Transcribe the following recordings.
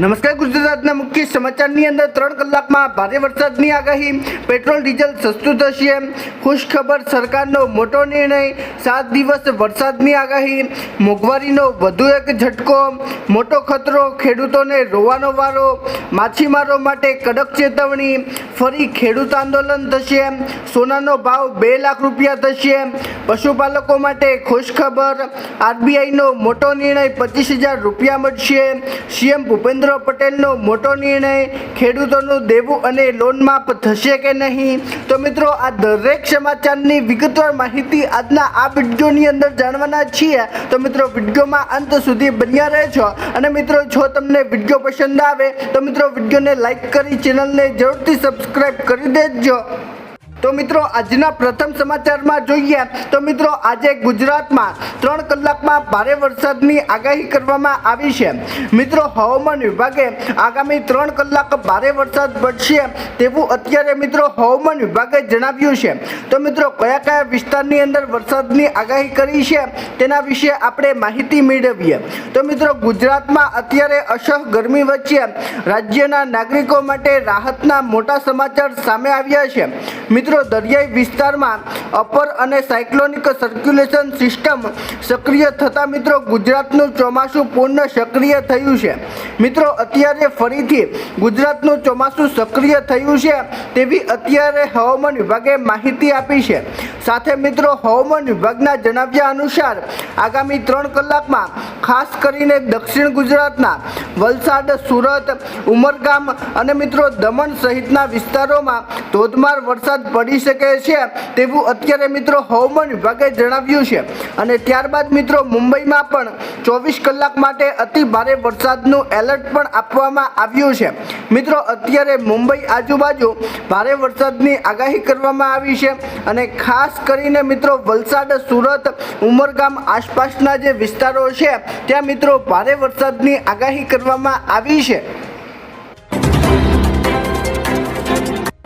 નમસ્કાર. ગુજરાતના મુખ્ય સમાચારની અંદર 3 કલાકમાં ભારે વરસાદની આગાહી. પેટ્રોલ ડીઝલ સસ્તું થશે. ખુશખબર, સરકારનો મોટો નિર્ણય. 7 દિવસ વરસાદની આગાહી. મોંઘવારીનો વધુ એક ઝટકો. મોટો ખતરો, ખેડૂતોને રોવાનો વારો. માછીમારો માટે કડક ચેતવણી. ફરી ખેડૂત આંદોલન થશે. સોનાનો ભાવ 2 લાખ રૂપિયા થશે. પશુપાલકો માટે ખુશખબર. આરબીઆઈનો મોટો નિર્ણય, 25,000 રૂપિયા મળશે. સીએમ ભૂપેન્દ્ર પટેલનો મોટો નિર્ણય. ખેડૂતોનું દેવું અને લોન માફ થશે કે નહીં? તો મિત્રો, આ દરેક સમાચારની વિગતવાર માહિતી આજના આ વિડીયોની અંદર જાણવાના છીએ. તો મિત્રો, વિડીયોમાં અંત સુધી બન્યા રહેજો. અને મિત્રો, જો તમને વિડીયો પસંદ આવે તો મિત્રો વિડીયોને લાઈક કરી ચેનલને જરૂરથી સબસ્ક્રાઈબ કરી દેજો. તો મિત્રો, આજના પ્રથમ સમાચારમાં જોઈએ તો મિત્રો, આજે ગુજરાતમાં 3 કલાકમાં ભારે વરસાદની આગાહી કરવામાં આવી છે. મિત્રો, હવામાન વિભાગે આગામી 3 કલાક ભારે વરસાદ પડશે તેવું અત્યારે મિત્રો હવામાન વિભાગે જણાવ્યું છે. તો મિત્રો, કયા કયા વિસ્તારની અંદર વરસાદની આગાહી કરી છે તેના વિશે આપણે માહિતી મેળવીએ. તો મિત્રો, ગુજરાતમાં અત્યારે અસહ્ય ગરમી વચ્ચે રાજ્યના નાગરિકો માટે રાહતના મોટા સમાચાર સામે આવ્યા છે. મિત્રો, દરિયાઈ વિસ્તારમાં અપર અને સાયક્લોનિક સર્ક્યુલેશન સિસ્ટમ સક્રિય થતાં મિત્રો ગુજરાતનું ચોમાસું પૂર્ણ સક્રિય થયું છે. મિત્રો, અત્યારે ફરીથી ગુજરાતનું ચોમાસું સક્રિય થયું છે તેવી અત્યારે હવામાન વિભાગે માહિતી આપી છે. સાથે મિત્રો, હવામાન વિભાગના જણાવ્યા અનુસાર આગામી 3 કલાકમાં ખાસ કરીને દક્ષિણ ગુજરાતના વલસાડ, સુરત, ઉમરગામ અને મિત્રો દમણ સહિતના વિસ્તારોમાં ધોધમાર વરસાદ પડી શકે છે તેવું અત્યારે મિત્રો હવામાન વિભાગે જણાવ્યું છે. અને ત્યારબાદ મિત્રો મુંબઈમાં પણ 24 કલાક માટે અતિ ભારે વરસાદનું એલર્ટ પણ આપવામાં આવ્યું છે. મિત્રો, અત્યારે મુંબઈ આજુબાજુ ભારે વરસાદની આગાહી કરવામાં આવી છે. અને ખાસ કરીને મિત્રો વલસાડ, સુરત, ઉમરગામ આસપાસના જે વિસ્તારો છે ત્યાં મિત્રો ભારે વરસાદની આગાહી કરવામાં આવી છે.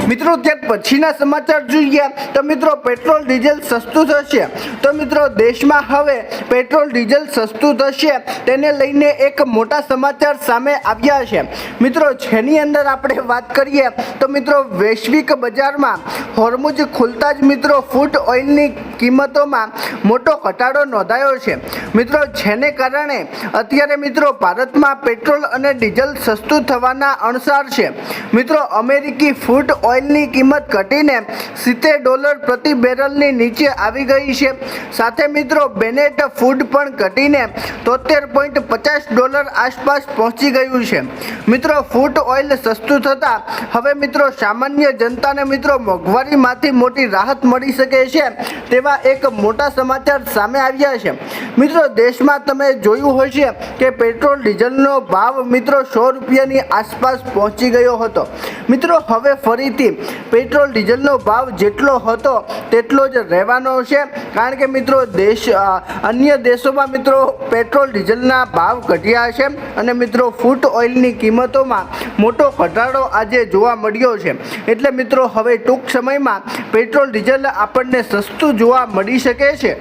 મિત્રો, ત્યાર પછીના સમાચાર જોઈએ તો મિત્રો, પેટ્રોલ ડીઝલ સસ્તું થશે. તો મિત્રો, દેશમાં હવે પેટ્રોલ ડીઝલ સસ્તું થશે તેને લઈને એક મોટા સમાચાર સામે આવ્યા છે. મિત્રો, જેની અંદર આપણે વાત કરીએ તો મિત્રો વૈશ્વિક બજારમાં હોર્મુઝ ખુલતા જ મિત્રો ફૂડ ઓઇલની કિંમતોમાં મોટો ઘટાડો નોંધાયો છે. મિત્રો, જેને કારણે અત્યારે મિત્રો ભારતમાં પેટ્રોલ અને ડીઝલ સસ્તું થવાના અણસાર છે. મિત્રો, અમેરિકી ફૂડ ઓઇલની કિંમત ઘટીને $70 પ્રતિ બેરલની નીચે આવી ગઈ છે. સાથે મિત્રો બેનેટ ફૂડ પણ ઘટીને $73.50 આસપાસ પહોંચી ગયું છે. મિત્રો, ફૂડ ઓઇલ સસ્તું થતાં હવે મિત્રો સામાન્ય જનતાને મિત્રો મોંઘવારીમાંથી મોટી રાહત મળી શકે છે તેવા એક મોટા સમાચાર સામે આવ્યા છે. મિત્રો, દેશમાં તમે જોયું હશે કે પેટ્રોલ ડીઝલનો ભાવ મિત્રો 100 રૂપિયાની આસપાસ પહોંચી ગયો હતો. મિત્રો, હવે ફરીથી પેટ્રોલ ડીઝલનો ભાવ જેટલો હતો તેટલો જ રહેવાનો છે. કારણ કે મિત્રો અન્ય દેશોમાં મિત્રો પેટ્રોલ ડીઝલના ભાવ ઘટ્યા છે અને મિત્રો ફૂડ ઓઇલની કિંમતોમાં મોટો ઘટાડો આજે જોવા મળ્યો છે. એટલે મિત્રો હવે ટૂંક સમયમાં પેટ્રોલ ડીઝલ આપણને સસ્તું જોવા મળી શકે છે.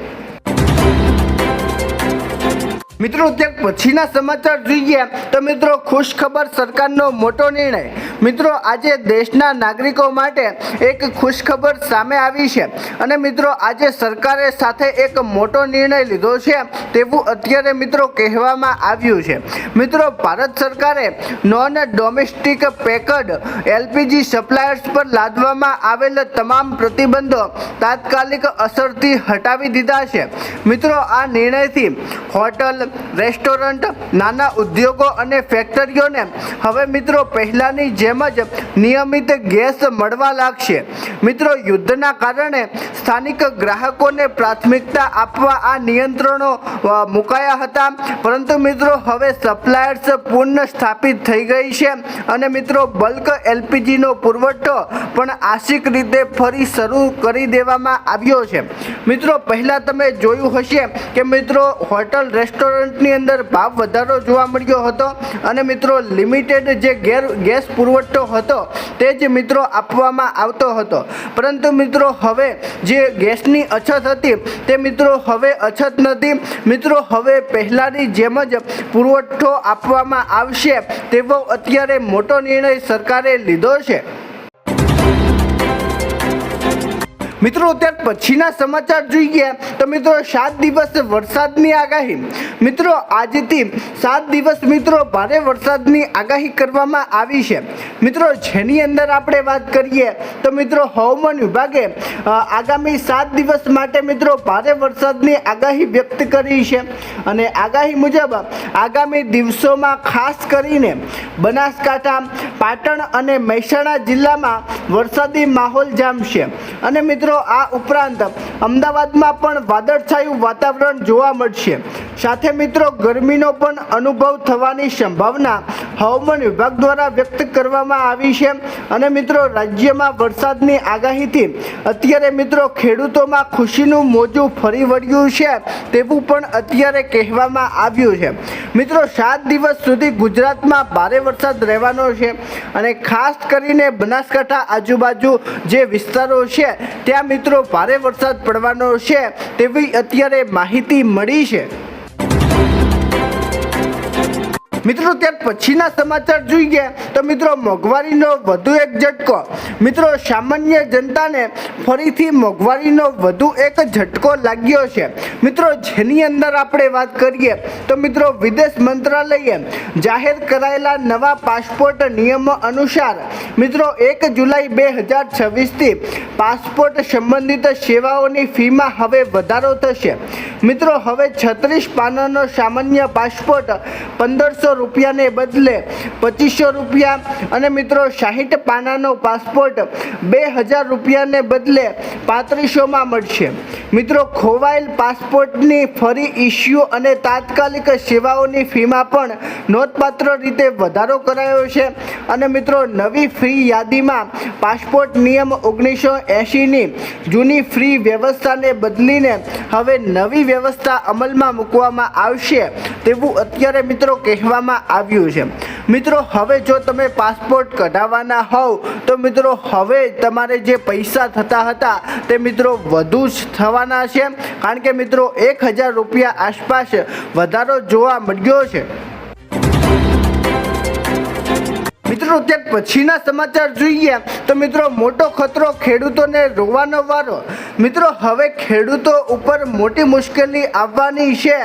મિત્રો, ત્યાર પછીના સમાચાર જોઈએ તો મિત્રો ખુશખબર, સરકારનો મોટો નિર્ણય. મિત્રો, આજે દેશના નાગરિકો માટે એક ખુશખબર સામે આવી છે. અને મિત્રો આજે સરકારે સાથે એક મોટો નિર્ણય લીધો છે તેવું અત્યારે મિત્રો કહેવામાં આવ્યું છે. મિત્રો, ભારત સરકારે નોન ડોમેસ્ટિક પેકડ એલપીજી સપ્લાયર્સ પર લાદવામાં આવેલ તમામ પ્રતિબંધો તાત્કાલિક અસરથી હટાવી દીધા છે. મિત્રો, આ નિર્ણયથી હોટલ, રેસ્ટોરન્ટ, નાના ઉદ્યોગો અને ફેક્ટરીઓને હવે મિત્રો પહેલાની જેમ જ નિયમિત ગેસ મળવા લાગશે. મિત્રો, યુદ્ધના કારણે સ્થાનિક ગ્રાહકોને પ્રાથમિકતા આપવા આ નિયંત્રણો મુકાયા હતા. પરંતુ મિત્રો હવે સપ્લાયર્સ પૂર્ણ સ્થાપિત થઈ ગઈ છે અને મિત્રો બલ્ક એલપીજીનો પુરવઠો પણ આંશિક રીતે ફરી શરૂ કરી દેવામાં આવ્યો છે. મિત્રો, પહેલાં તમે જોયું હશે કે મિત્રો હોટલ, રેસ્ટોરન્ટ રેસ્ટોરન્ટની અંદર ભાવ વધારો જોવા મળ્યો હતો અને મિત્રો લિમિટેડ જે ગેસ પુરવઠો હતો તે જ મિત્રો આપવામાં આવતો હતો, પરંતુ મિત્રો હવે જે ગેસની અછત હતી તે મિત્રો હવે અછત નથી મિત્રો, હવે પહેલાંની જેમ જ પુરવઠો આપવામાં આવશે તેવો અત્યારે મોટો નિર્ણય સરકારે લીધો છે। મિત્રો ત્યાર પછીના સમાચાર જોઈએ તો મિત્રો 7 દિવસ વરસાદની આગાહી। મિત્રો આજથી 7 દિવસ મિત્રો ભારે વરસાદની આગાહી કરવામાં આવી છે મિત્રો, જેની અંદર આપણે વાત કરીએ તો મિત્રો હવામાન વિભાગે આગામી 7 દિવસ માટે મિત્રો ભારે વરસાદની આગાહી વ્યક્ત કરી છે અને આગાહી મુજબ આગામી દિવસોમાં ખાસ કરીને બનાસકાંઠા, પાટણ અને મહેસાણા જિલ્લામાં વરસાદી માહોલ જામશે અને મિત્રો આ ઉપરાંત અમદાવાદમાં પણ વાદળછાયું વાતાવરણ જોવા મળશે, સાથે મિત્રો ગરમીનો પણ અનુભવ થવાની સંભાવના હવામાન વિભાગ દ્વારા વ્યક્ત કરવામાં આવી છે અને મિત્રો રાજ્યમાં વરસાદની આગાહીથી અત્યારે મિત્રો ખેડૂતોમાં ખુશીનું મોજું ફરી વળ્યું છે તેવું પણ અત્યારે કહેવામાં આવ્યું છે। મિત્રો 7 દિવસ સુધી ગુજરાતમાં ભારે વરસાદ રહેવાનો છે અને ખાસ કરીને બનાસકાંઠા આજુબાજુ જે વિસ્તારો છે ત્યાં મિત્રો ભારે વરસાદ પડવાનો છે તેવી અત્યારે માહિતી મળી છે। મિત્રો ત્યાર પછીના સમાચાર જોઈએ તો મિત્રો મોંઘવારીનો વધુ એક ઝટકો। મિત્રો સામાન્ય જનતાને ફરીથી મોંઘવારીનો વધુ એક ઝટકો લાગ્યો છે મિત્રો, જેની અંદર આપણે વાત કરીએ તો મિત્રો વિદેશ મંત્રાલયે જાહેર કરાયેલા નવા પાસપોર્ટ નિયમો અનુસાર મિત્રો 1 જુલાઈ 2026થી પાસપોર્ટ સંબંધિત સેવાઓની ફીમાં હવે વધારો થશે મિત્રો। હવે 36 પાનાનો સામાન્ય પાસપોર્ટ 1500 રૂપિયાને બદલે 2500 રૂપિયા અને મિત્રો 60 પાનાનો પાસપોર્ટ 2000 રૂપિયાને બદલે 3500માં મળશે મિત્રો। ખોવાયેલ પાસપોર્ટની ફરી ઇસ્યુ અને તાત્કાલિક સેવાઓની ફીમાં પણ નોંધપાત્ર રીતે વધારો કરાયો છે અને મિત્રો નવી ફ્રી યાદીમાં પાસપોર્ટ નિયમ 1980ની જૂની ફ્રી વ્યવસ્થાને બદલીને હવે નવી વ્યવસ્થા અમલમાં મૂકવામાં આવશે તેવું અત્યારે મિત્રો કહેવામાં આવ્યું છે મિત્રો। હવે જો તમે પાસપોર્ટ કઢાવવાના હોવ તો મિત્રો હવે તમારે જે પૈસા થતા હતા તે મિત્રો વધુ જ થવાના છે, કારણ કે મિત્રો 1000 રૂપિયા આસપાસ વધારો જોવા મળ્યો છે। મિત્રો ત્યાર પછીના સમાચાર જોઈએ તો મિત્રો મોટો ખતરો, ખેડૂતોને રોવાનો વારો। મિત્રો હવે ખેડૂતો ઉપર મોટી મુશ્કેલી આવવાની છે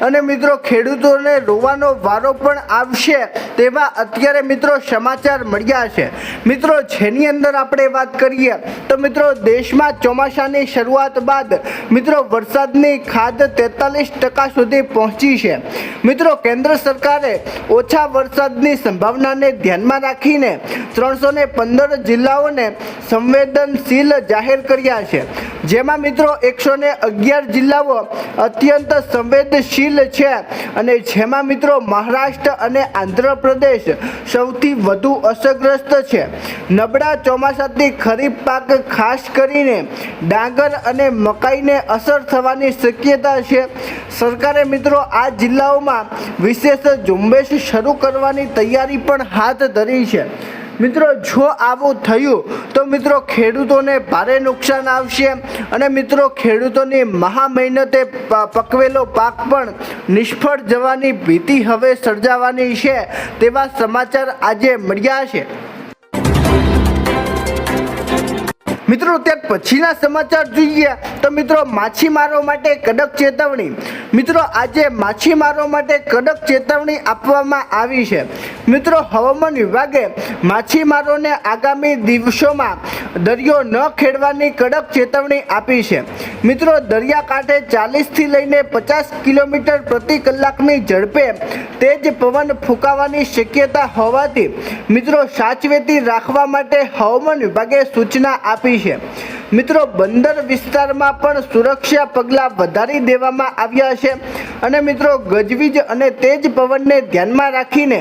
અને મિત્રો ખેડૂતોને રોવાનો વારો પણ આવશે તેવા અત્યારે મિત્રો સમાચાર મળ્યા છે મિત્રો, જેની અંદર આપણે વાત કરીએ તો મિત્રો દેશમાં ચોમાસાની શરૂઆત બાદ મિત્રો વરસાદની ખાધ 43% સુધી પહોંચી છે મિત્રો। કેન્દ્ર સરકારે ઓછા વરસાદની સંભાવનાને ધ્યાનમાં રાખીને 315 જિલ્લાઓને સંવેદનશીલ જાહેર કર્યા છે, જેમાં મિત્રો 111 જિલ્લાઓ અત્યંત સંવેદનશીલ છે અને જેમાં મિત્રો મહારાષ્ટ્ર અને આંધ્રપ્રદેશ સૌથી વધુ અસરગ્રસ્ત છે। નબળા ચોમાસાથી ખરીફ પાક ખાસ કરીને ડાંગર અને મકાઈને અસર થવાની શક્યતા છે। સરકારે મિત્રો આ જિલ્લાઓમાં વિશેષ ઝુંબેશ શરૂ કરવાની તૈયારી પણ હાથ ધરી છે મિત્રો। જો આવું થયું તો મિત્રો ખેડૂતોને ભારે નુકસાન આવશે અને મિત્રો ખેડૂતોની મહા મહેનતે પકવેલો પાક પણ નિષ્ફળ જવાની ભીતિ હવે સર્જાવાની છે તેવા સમાચાર આજે મળ્યા છે। મિત્રો ત્યાર પછીના સમાચાર જોઈએ તો મિત્રો માછીમારો માટે કડક ચેતવણી। મિત્રો આજે માછીમારો માટે કડક ચેતવણી આપવામાં આવી છે મિત્રો। હવામાન વિભાગે માછીમારોને આગામી દિવસોમાં દરિયો ન ખેડવાની કડક ચેતવણી આપી છે મિત્રો। દરિયાકાંઠે 40થી લઈને 50 કિલોમીટર પ્રતિ કલાકની ઝડપે તેજ પવન ફૂંકાવાની શક્યતા હોવાથી મિત્રો સાવચેતી રાખવા માટે હવામાન વિભાગે સૂચના આપી છે મિત્રો। બંદર વિસ્તારમાં પણ સુરક્ષા પગલાં વધારી દેવામાં આવ્યા છે અને મિત્રો ગજવીજ અને તેજ પવનને ધ્યાનમાં રાખીને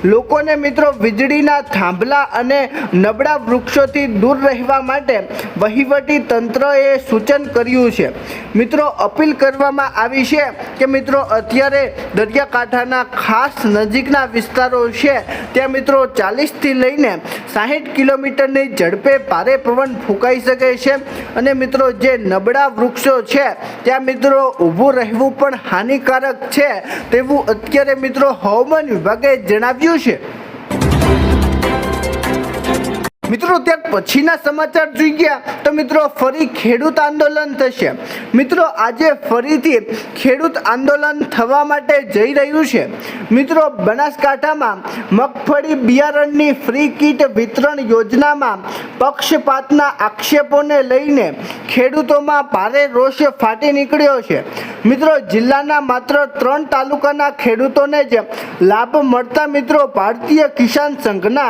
લોકોને મિત્રો વીજળીના થાંભલા અને નબળા વૃક્ષોથી દૂર રહેવા માટે વહીવટી તંત્રએ સૂચન કર્યું છે। મિત્રો અપીલ કરવામાં આવી છે કે મિત્રો અત્યારે દરિયાકાંઠાના ખાસ નજીકના વિસ્તારો છે ત્યાં મિત્રો 40થી લઈને 60 કિલોમીટરની ઝડપે ભારે પવન ફૂંકાઈ શકે છે અને મિત્રો જે નબળા વૃક્ષો છે ત્યાં મિત્રો ઊભું રહેવું પણ હાનિકારક છે તેવું અત્યારે મિત્રો હવામાન વિભાગે જણાવ્યું છે। મિત્રો ત્યાર પછીના સમાચાર જોઈએ તો મિત્રો ફરી ખેડૂત આંદોલન થશે। મિત્રો આજે ફરીથી ખેડૂત આંદોલન થવા માટે જઈ રહ્યું છે। મિત્રો બનાસકાંઠામાં મગફળી બિયારણની ફ્રી કીટ વિતરણ યોજનામાં પક્ષપાતના આક્ષેપોને લઈને ખેડૂતોમાં ભારે રોષ ફાટી નીકળ્યો છે। મિત્રો જિલ્લાના માત્ર 3 તાલુકાના ખેડૂતોને જ લાભ મળતા મિત્રો ભારતીય કિસાન સંઘના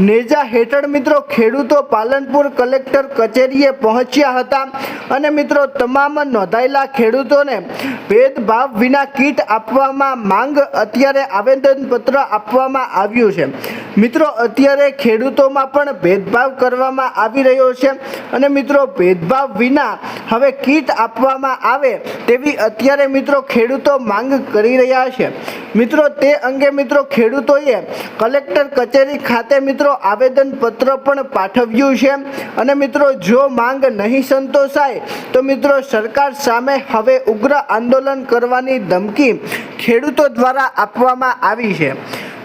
નેજા હેઠળ મિત્રો ખેડૂતો પાલનપુર કલેક્ટર કચેરીએ પહોંચ્યા હતા અને મિત્રો તમામ નોંધાયેલા ખેડૂતોને ભેદભાવ વિના કીટ આપવામાં માંગ અત્યારે આવેદનપત્ર આપવામાં આવ્યું છે। મિત્રો અત્યારે ખેડૂતોમાં પણ ભેદભાવ કરવામાં આવી રહ્યો છે અને મિત્રો ભેદભાવ વિના હવે કીટ આપવામાં આવે તેવી અત્યારે મિત્રો ખેડૂતો માંગ કરી રહ્યા છે। મિત્રો તે અંગે મિત્રો ખેડૂતોએ કલેક્ટર કચેરી ખાતે મિત્રો આવેદનપત્ર પણ પાઠવ્યું છે અને મિત્રો જો માંગ નહીં સંતોષાય તો મિત્રો સરકાર સામે હવે ઉગ્ર આંદોલન કરવાની ધમકી ખેડૂતો દ્વારા આપવામાં આવી છે।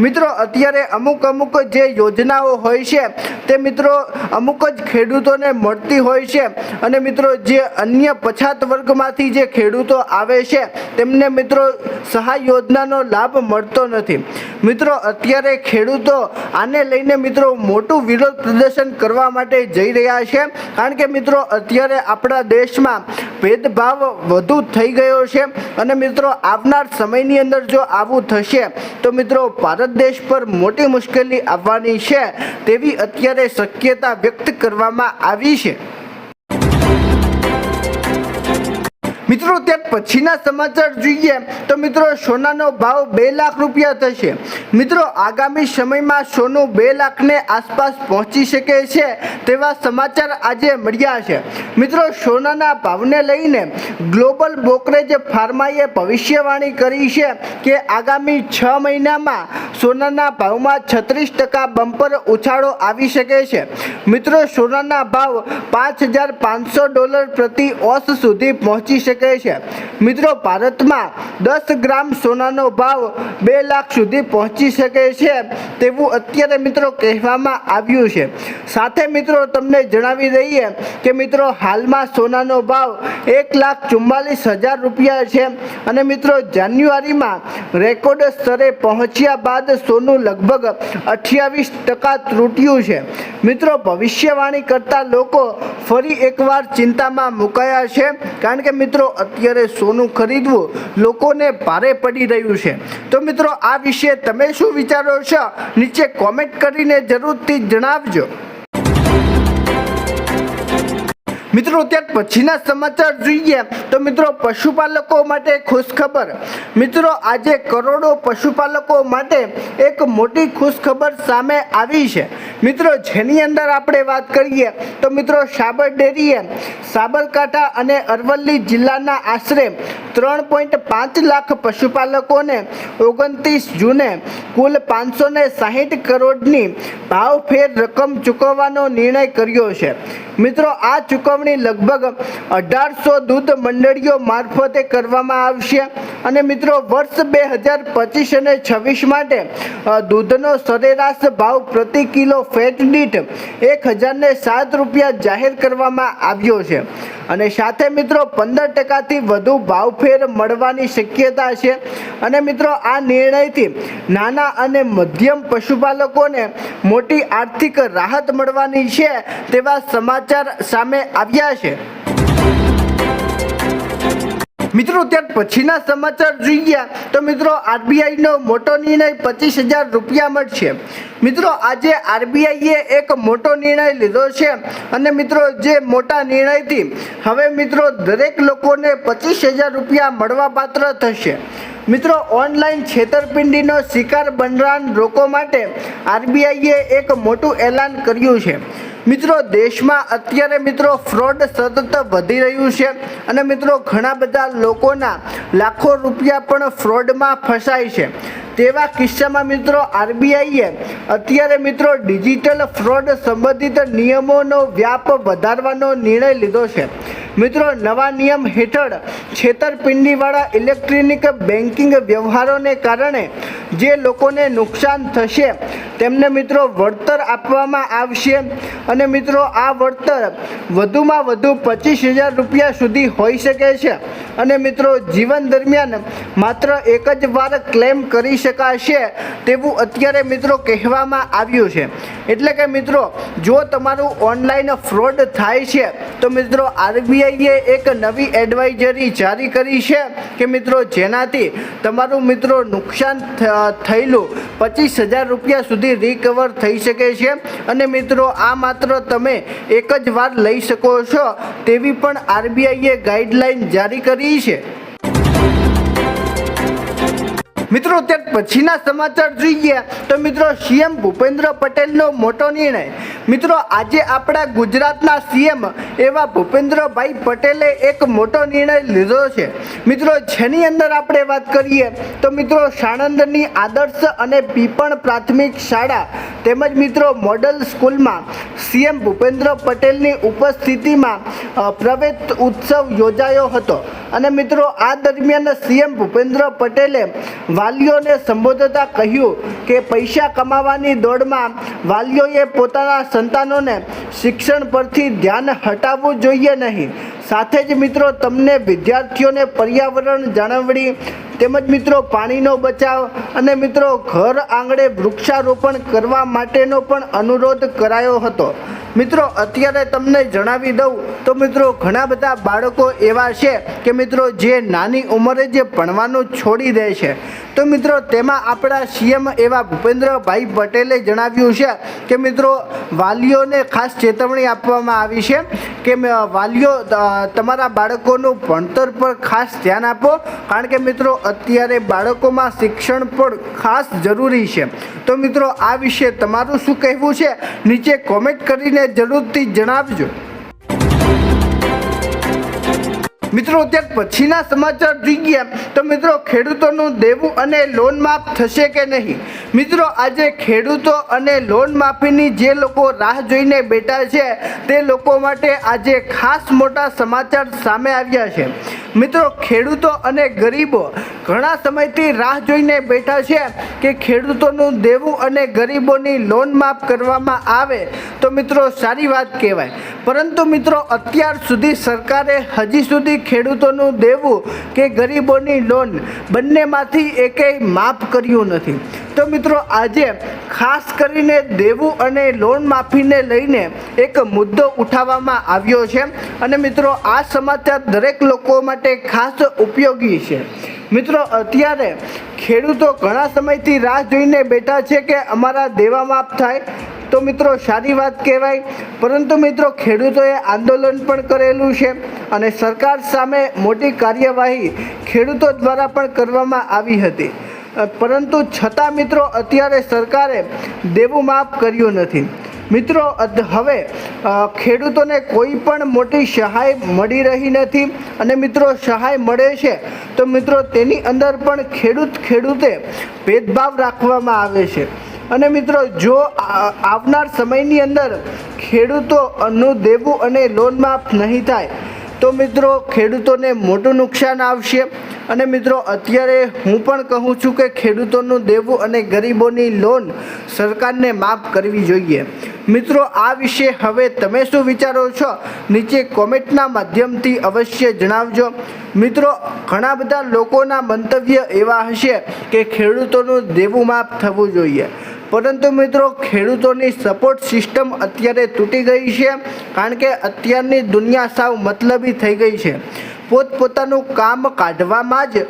મિત્રો અત્યારે અમુક જે યોજનાઓ હોય છે તે મિત્રો અમુક જ ખેડૂતોને મળતી હોય છે અને મિત્રો જે અન્ય પછાત વર્ગમાંથી જે ખેડૂતો આવે છે તેમને મિત્રો સહાય યોજનાનો લાભ મળતો નથી। મિત્રો અત્યારે ખેડૂતો આને લઈને મિત્રો મોટું વિરોધ પ્રદર્શન કરવા માટે જઈ રહ્યા છે કારણ કે મિત્રો અત્યારે આપણા દેશમાં ભેદભાવ વધુ થઈ ગયો છે અને મિત્રો આવનાર સમયની અંદર જો આવું થશે તો મિત્રો ભારત દેશ પર મોટી મુશ્કેલી આવવાની છે તેવી અત્યારે શક્યતા વ્યક્ત કરવામાં આવી છે। મિત્રો ત્યાર પછીના સમાચાર જોઈએ તો મિત્રો સોનાનો ભાવ 2 લાખ રૂપિયા થશે। મિત્રો આગામી સમયમાં સોનું 2 લાખને આસપાસ પહોંચી શકે છે તેવા સમાચાર આજે મળ્યા છે। મિત્રો સોનાના ભાવને લઈને ગ્લોબલ બ્રોકરેજ ફાર્માએ ભવિષ્યવાણી કરી છે કે આગામી 6 મહિનામાં સોનાના ભાવમાં 36% બમ્પર ઉછાળો આવી શકે છે। મિત્રો સોનાના ભાવ $5,500 પ્રતિ ઓસ સુધી પહોંચી શકે છે। મિત્રો ભારતમાં 10 ગ્રામ સોનાનો ભાવ 2 લાખ સુધી પહોંચી શકે છે તેવું અત્યારે મિત્રો કહેવામાં આવ્યું છે। સાથે મિત્રો તમને જણાવી દઈએ કે મિત્રો હાલમાં સોનાનો ભાવ 1,44,000 રૂપિયા છે અને મિત્રો જાન્યુઆરીમાં રેકોર્ડ સ્તરે પહોંચ્યા બાદ સોનું લગભગ 28% તૂટ્યું છે। મિત્રો ભવિષ્યવાણી કરતા લોકો ફરી એકવાર ચિંતામાં મુકાયા છે કારણ કે મિત્રો અત્યારે સોનું ખરીદવું લોકોને ભારે પડી રહ્યું છે। તો મિત્રો આ વિશે તમે શું વિચારો છો નીચે કોમેન્ટ કરીને જરૂરથી જણાવજો। મિત્રો ત્યાર પછીના સમાચાર જોઈએ તો મિત્રો પશુપાલકો માટે ખુશખબર। મિત્રો આજે કરોડો પશુપાલકો માટે એક મોટી ખુશખબર સામે આવી છે। મિત્રો જેની અંદર આપણે વાત કરીએ તો મિત્રો સાબર ડેરીએ સાબરકાંઠા અને અરવલ્લી જિલ્લાના આશરે 3.5 લાખ પશુપાલકોને 29 જૂને કુલ 560 કરોડની ભાવફેર રકમ ચૂકવવાનો નિર્ણય કર્યો છે। મિત્રો આ ચૂકવણી લગભગ 1800 દૂધ મંડળીઓ મારફતે કરવામાં આવશે અને મિત્રો વર્ષ 2025 અને 26 માટે દૂધનો સરેરાશ ભાવ પ્રતિ કિલો ફેટ દીઠ 1007 રૂપિયા જાહેર કરવામાં આવ્યો છે અને સાથે મિત્રો 15%થી વધુ ભાવફેર મળવાની શક્યતા છે અને મિત્રો આ નિર્ણયથી નાના અને મધ્યમ પશુપાલકોને મોટી આર્થિક રાહત મળવાની છે તેવા સમાચાર સામે આવ્યા છે। મિત્રો ત્યાર પછીના સમાચાર જોઈએ તો મિત્રો આરબીઆઈનો મોટો નિર્ણય 25,000 રૂપિયા મળશે। મિત્રો આજે આરબીઆઈએ એક મોટો નિર્ણય લીધો છે અને મિત્રો જે મોટા નિર્ણયથી હવે મિત્રો દરેક લોકોને 25,000 રૂપિયા મળવા પાત્ર થશે। મિત્રો ઓનલાઈન છેતરપિંડીનો શિકાર બનનાર લોકો માટે આરબીઆઈએ એક મોટું એલાન કર્યું છે। મિત્રો દેશમાં અત્યારે મિત્રો ફ્રોડ સતત વધી રહ્યું છે અને મિત્રો ઘણા બધા લોકોના લાખો રૂપિયા પણ ફ્રોડમાં ફસાય છે। તેવા કિસ્સામાં મિત્રો આરબીઆઈએ અત્યારે મિત્રો ડિજિટલ ફ્રોડ સંબંધિત નિયમોનો વ્યાપ વધારવાનો નિર્ણય લીધો છે। મિત્રો નવા નિયમ હેઠળ છેતરપિંડીવાળા ઇલેક્ટ્રોનિક બેન્કિંગ વ્યવહારોને કારણે જે લોકોને નુકસાન થશે તેમને મિત્રો વળતર આપવામાં આવશે અને મિત્રો આ વળતર વધુમાં વધુ 25,000 રૂપિયા સુધી હોઈ શકે છે અને મિત્રો જીવન દરમિયાન માત્ર એક જ વાર ક્લેમ કરી શકાશે તેવું અત્યારે મિત્રો કહેવામાં આવ્યું છે। એટલે કે મિત્રો જો તમારું ઓનલાઈન ફ્રોડ થાય છે તો મિત્રો આરબીઆઈએ એક નવી એડવાઇઝરી જારી કરી છે કે મિત્રો જેનાથી તમારું મિત્રો નુકસાન થયેલું 25,000 રૂપિયા સુધી રિકવર થઈ શકે છે અને મિત્રો આ માત્ર તમે એક જ વાર લઈ શકો છો તેવી પણ આરબીઆઈએ ગાઈડલાઈન જારી કરી છે। મિત્રો ત્યાર પછીના સમાચાર જોઈએ તો મિત્રો સીએમ ભૂપેન્દ્ર પટેલનો મોટો નિર્ણય। મિત્રો આજે આપણા ગુજરાતના સીએમ એવા ભૂપેન્દ્રભાઈ પટેલે એક મોટો નિર્ણય લીધો છે। મિત્રો જેની અંદર આપણે વાત કરીએ તો મિત્રો સાણંદની આદર્શ અને પીપણ પ્રાથમિક શાળા તેમજ મિત્રો મોડલ સ્કૂલમાં સીએમ ભૂપેન્દ્ર પટેલની ઉપસ્થિતિમાં પ્રવેશ ઉત્સવ યોજાયો હતો અને મિત્રો આ દરમિયાન સીએમ ભૂપેન્દ્ર પટેલે વાલીઓને સંબોધતા કહ્યું કે પૈસા કમાવાની દોડમાં વાલીઓએ પોતાના સંતાનોને શિક્ષણ પરથી ધ્યાન હટાવવું જોઈએ નહીં। સાથે જ મિત્રો તમને વિદ્યાર્થીઓને પર્યાવરણ જાળવણી તેમજ મિત્રો પાણીનો બચાવ અને મિત્રો ઘર આંગણે વૃક્ષારોપણ કરવા માટેનો પણ અનુરોધ કરાયો હતો। મિત્રો અત્યારે તમને જણાવી દઉં તો મિત્રો ઘણા બધા બાળકો એવા છે કે મિત્રો જે નાની ઉંમરે જે ભણવાનું છોડી દે છે તો મિત્રો તેમાં આપણા સીએમ એવા ભૂપેન્દ્રભાઈ પટેલે જણાવ્યું છે કે મિત્રો વાલીઓને ખાસ ચેતવણી આપવામાં આવી છે કે વાલીઓ તમારા બાળકોનું ભણતર પર ખાસ ધ્યાન આપો કારણ કે મિત્રો અત્યારે બાળકોમાં શિક્ષણ પણ ખાસ જરૂરી છે। તો મિત્રો આ વિશે તમારું શું કહેવું છે નીચે કોમેન્ટ કરીને જરૂરથી જણાવજો। મિત્રો ત્યાર પછીના સમાચાર જોઈએ તો મિત્રો ખેડૂતોનું દેવું અને લોન માફ થશે કે નહીં। મિત્રો આજે ખેડૂતો અને લોન માફીની જે લોકો રાહ જોઈને બેઠા છે તે લોકો માટે આજે ખાસ મોટા સમાચાર સામે આવ્યા છે। મિત્રો ખેડૂતો અને ગરીબો ઘણા સમયથી રાહ જોઈને બેઠા છે કે ખેડૂતોનું દેવું અને ગરીબોની લોન માફ કરવામાં આવે તો મિત્રો સારી વાત કહેવાય, પરંતુ મિત્રો અત્યાર સુધી સરકારે હજી સુધી ખેડૂતોનું દેવું કે ગરીબોની લોન બંનેમાંથી એકેય માફ કર્યું નથી। તો મિત્રો આજે ખાસ કરીને દેવું અને લોન માફીને લઈને એક મુદ્દો ઉઠાવવામાં આવ્યો છે અને મિત્રો આ સમાચાર દરેક લોકો માટે ખાસ ઉપયોગી છે। મિત્રો અત્યારે ખેડૂતો ઘણા સમયથી રાહ જોઈને બેઠા છે કે અમારા દેવા માફ થાય તો મિત્રો સારી વાત કહેવાય, પરંતુ મિત્રો ખેડૂતોએ આંદોલન પણ કરેલું છે અને સરકાર સામે મોટી કાર્યવાહી ખેડૂતો દ્વારા પણ કરવામાં આવી હતી, પરંતુ છતાં મિત્રો અત્યારે સરકારે દેવું માફ કર્યું નથી। મિત્રો હવે ખેડૂતોને કોઈ પણ મોટી સહાય મળી રહી નથી અને મિત્રો સહાય મળે છે તો મિત્રો તેની અંદર પણ ખેડૂતે ભેદભાવ રાખવામાં આવે છે અને મિત્રો જો આવનાર સમયની અંદર ખેડૂતોનું દેવું અને લોન માફ નહીં થાય તો મિત્રો ખેડૂતોને મોટું નુકસાન આવશે અને મિત્રો અત્યારે હું પણ કહું છું કે ખેડૂતોનું દેવું અને ગરીબોની લોન સરકારને માફ કરવી જોઈએ। મિત્રો આ વિશે હવે તમે શું વિચારો છો નીચે કોમેન્ટના માધ્યમથી અવશ્ય જણાવજો। મિત્રો ઘણા બધા લોકોના મંતવ્ય એવા હશે કે ખેડૂતોનું દેવું માફ થવું જોઈએ, પરંતુ મિત્રો ખેડૂતોની સપોર્ટ સિસ્ટમ અત્યારે તૂટી ગઈ છે કારણ કે અત્યારની દુનિયા સાવ મતલબી થઈ ગઈ છે, પોતપોતાનું કામ કાઢવામાં જ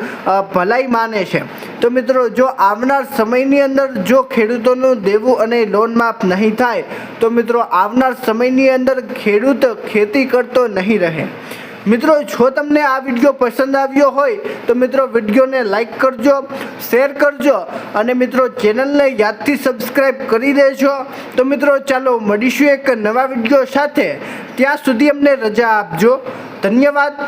ભલાઈ માને છે। તો મિત્રો જો આવનાર સમયની અંદર જો ખેડૂતોનું દેવું અને લોન માફ નહીં થાય તો મિત્રો આવનાર સમયની અંદર ખેડૂત ખેતી કરતો નહીં રહે મિત્રો જો તમને આ વિડીયો પસંદ આવ્યો હોય તો મિત્રો વિડીયોને લાઈક કરજો, શેર કરજો અને મિત્રો ચેનલને યાદથી સબસ્ક્રાઈબ કરી દેજો. તો મિત્રો ચાલો મળીશું એક નવા વિડીયો સાથે. ત્યાં સુધી અમને રજા આપજો. ધન્યવાદ.